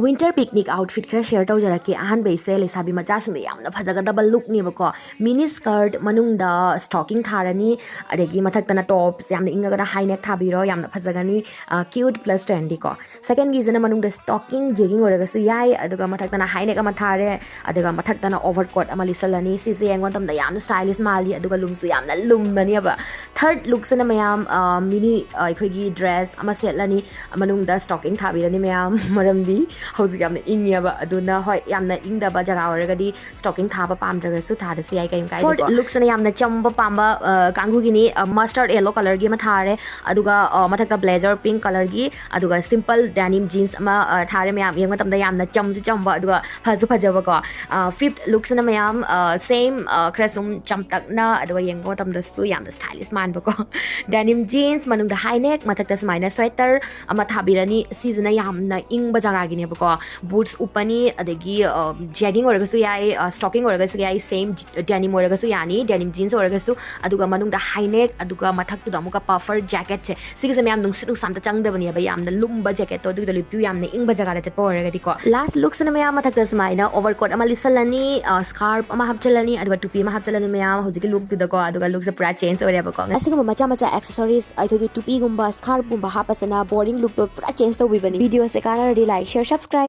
winter picnic outfit khara share tawjarake ahan beise lesabi macha sing yamna phajagadaba look ni bako mini skirt manungda stocking tharani adegi mathaktana tops yamna ingaga high neck thabiro yamna phajagani cute plus trendy ko second gi jana manungda stocking jegging oraga su yai aduga mathaktana high neck ama thare aduga mathaktana overcoat ama lisalani sise yengon tamda yamna stylish mali aduga lumsu yamna lummani aba third look sana mayam mini aikogi dress ama setlani manungda stocking thabirani mayam maramdi hauzik yamna ingyaba aduna hoi yamna ingdaba jaga oragadi stocking thaba pamdragasu thadasu yai kaim kai fourth look sana yamna chamba pamba kangu gini mustard yellow color gi ma thare aduga mathakta blazer pink color gi aduga simple denim jeans ama thare mayam yeng matamda yamna chamsu chamba aduga phasu phajaba ko fifth look sana mayam same krasum chamtakna aduga yeng matamda su yamna stylish man bako denim jeans manungda high neck mathakta smaina sweater ama thabirani season yamna ingba jaga gini ko boots upani adegi jegging oragasu yai stocking oragasu yai same denim oragasu yani denim jeans oragasu aduga manungda high neck aduga mathak tu damuka puffer jacket che sigise mayam nung sidu samta changdabani ba yamna lumba jacket to aduga lipu yamna ingba jaga la chepa oragadi ko last look sana mayam mathak ta smaina overcoat ama lisalani scarf ama hapchalani aduga tupi ama hapchalani mayam hojiki look tu da ko aduga look sa pura change oreba ko asiga macha macha accessories aithogi tupi gumba scarf gumba hapasana boring look to pura change to bibani video se kana like share subscribe